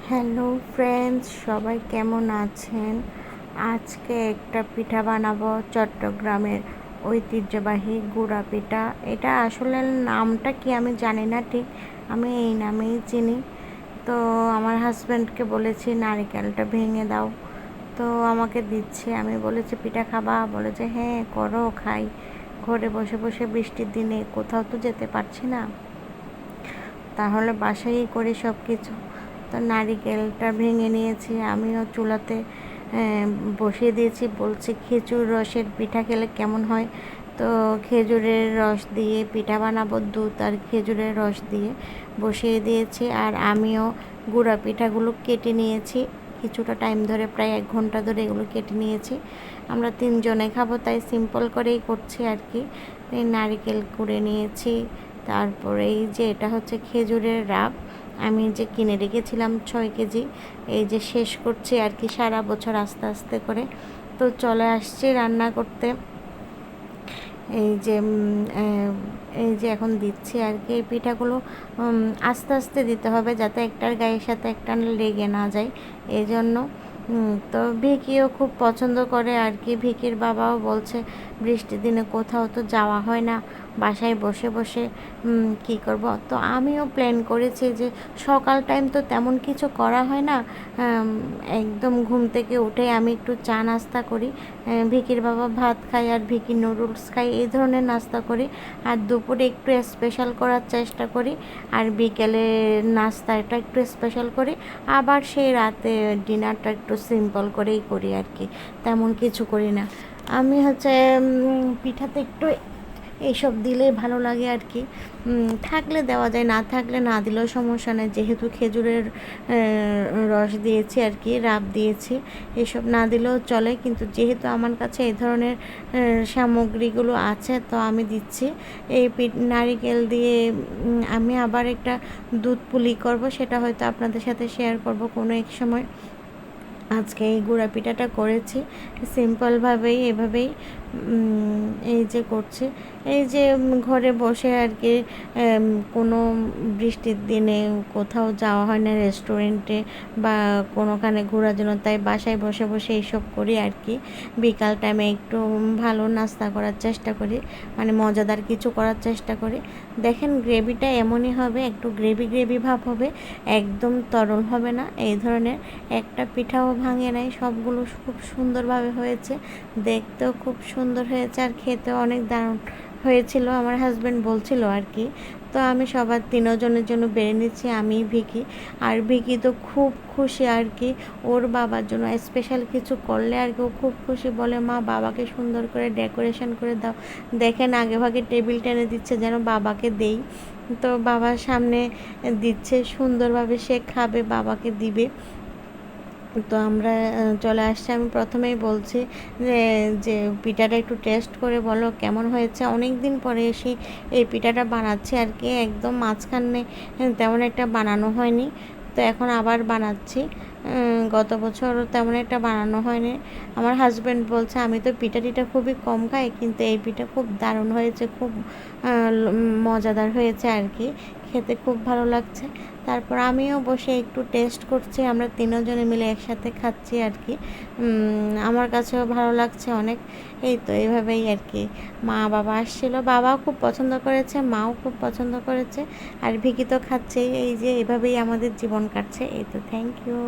Hello friends, সবাই কেমন আছেন? আজকে একটা পিঠা বানাবো, চট্টগ্রামের ঐতিহ্যবাহী গুড়া পিঠা। এটা আসলে নামটা কি আমি জানি না ঠিক, আমি এই নামেই চিনি। তো আমার হাজব্যান্ডকে বলেছি নারকেলটা ভেঙে দাও, তো আমাকে দিচ্ছে। আমি বলেছি পিঠা খাবা, বলেছে হ্যাঁ করো খাই। ঘরে বসে বসে বৃষ্টির দিনে কোথাও তো যেতে পারছি না, তাহলে বাসায়ই করি সব কিছু। তো নারিকেলটা ভেঙে নিয়েছি, আমিও চুলাতে বসিয়ে দিয়েছি। বলছি খেজুর রসের পিঠা খেলে কেমন হয়, তো খেজুরের রস দিয়ে পিঠা বানাবো। দুধ আর খেজুরের রস দিয়ে বসিয়ে দিয়েছি। আর আমিও গুঁড়া পিঠাগুলো কেটে নিয়েছি কিছুটা টাইম ধরে, প্রায় 1 ঘন্টা ধরে এগুলো কেটে নিয়েছি। আমরা 3 জনে খাবো, তাই সিম্পল করেই করছি আর কি। এই নারিকেল কুড়ে নিয়েছি, তারপরে এই যে এটা হচ্ছে খেজুরের রাব, আমি যে কিনে রেখেছিলাম 6 কেজি, এই যে শেষ করছি আর কি সারা বছর আস্তে আস্তে করে। তো চলে আসছি রান্না করতে। এই যে এই যে এখন দিচ্ছি আর কি। এই পিঠাগুলো আস্তে আস্তে দিতে হবে, যাতে একটার গায়ের সাথে একটা লেগে না যায়, এই জন্য। তো ভিকিও খুব পছন্দ করে আর কি। ভিকির বাবাও বলছে বৃষ্টির দিনে কোথাও তো যাওয়া হয় না, বাসায় বসে বসে কী করব। তো আমিও প্ল্যান করেছি যে সকাল টাইম তো তেমন কিছু করা হয় না, একদম ঘুম থেকে উঠে আমি একটু চা নাস্তা করি, ভিকির বাবা ভাত খায় আর ভিকি নুডলস খাই, এই ধরনের নাস্তা করি। আর দুপুরে একটু স্পেশাল করার চেষ্টা করি, আর বিকেলে নাস্তাটা একটু স্পেশাল করি। আবার সেই রাতে ডিনারটা একটু সিম্পল করেই করি আর কি, তেমন কিছু করি না। আমি হচ্ছে পিঠাতে একটু এইসব দিলে ভালো লাগে আর কি। থাকলে দেওয়া যায়, না থাকলে না দিলেও সমস্যা নেই, যেহেতু খেজুরের রস দিয়েছি আর কি, রাব দিয়েছি, এসব না দিলেও চলে। কিন্তু যেহেতু আমার কাছে এই ধরনের সামগ্রীগুলো আছে, তো আমি দিচ্ছি। এই নারিকেল দিয়ে আমি আবার একটা দুধ পুলি করব, সেটা হয়তো আপনাদের সাথে শেয়ার করব কোনো এক সময়। আজকে এই গুঁড়া পিঠাটা করেছি সিম্পলভাবেই, এভাবেই এই যে করছি। এই যে ঘরে বসে আর কি, কোনো বৃষ্টির দিনে কোথাও যাওয়া হয় না রেস্টুরেন্টে বা কোনোখানে ঘোরার জন্য, তাই বাসায় বসে বসে এইসব করি আর কি। বিকাল টাইমে একটু ভালো নাস্তা করার চেষ্টা করি, মানে মজাদার কিছু করার চেষ্টা করি। দেখেন গ্রেভিটা এমনই হবে, একটু গ্রেভি গ্রেভি ভাব হবে, একদম তরল হবে না। এই ধরনের একটা পিঠাও ভাঙে নাই, সবগুলো খুব সুন্দরভাবে হয়েছে, দেখতেও খুব সুন্দর হয়েছে আর খেতেও অনেক দারুণ হয়েছিল, আমার হাজব্যান্ড বলছিল আর কি। তো আমি সবার 3জনের জন্য বেড়ে নিচ্ছি, আমি ভিকি। আর ভিকি তো খুব খুশি আর কি, ওর বাবার জন্য স্পেশাল কিছু করলে আর কি ও খুব খুশি, বলে মা বাবাকে সুন্দর করে ডেকোরেশন করে দাও। দেখেন আগে ভাগে টেবিল টেনে দিচ্ছে যেন বাবাকে দেই, তো বাবার সামনে দিচ্ছে সুন্দরভাবে, সে খাবে, বাবাকে দিবে। তো আমরা চলে আসছি। আমি প্রথমেই বলছি যে যে পিঠাটা একটু টেস্ট করে বলো কেমন হয়েছে। অনেক দিন পরে এসে এই পিঠাটা বানাচ্ছি আর কি, একদম মাঝখানে তেমন একটা বানানো হয়নি, তো এখন আবার বানাচ্ছি। গত বছর তেমন একটা বানানো হয়নি। আমার হাজব্যান্ড বলছে আমি তো পিঠা টিঠা খুবই কম খাই, কিন্তু এই পিঠা খুব দারুণ হয়েছে, খুব মজাদার হয়েছে আর কি, খেতে খুব ভালো লাগছে। তারপর আমিও বসে একটু টেস্ট করছি, আমরা 3জনে মিলে একসাথে খাচ্ছি আর কি। আমার কাছেও ভালো লাগছে অনেক। এই তো এইভাবেই আর কি। মা বাবা আসছিলো, বাবাও খুব পছন্দ করেছে, মাও খুব পছন্দ করেছে, আর ভিকি তো খাচ্ছেই। এই যে এভাবেই আমাদের জীবন কাটছে। এই তো, থ্যাংক ইউ।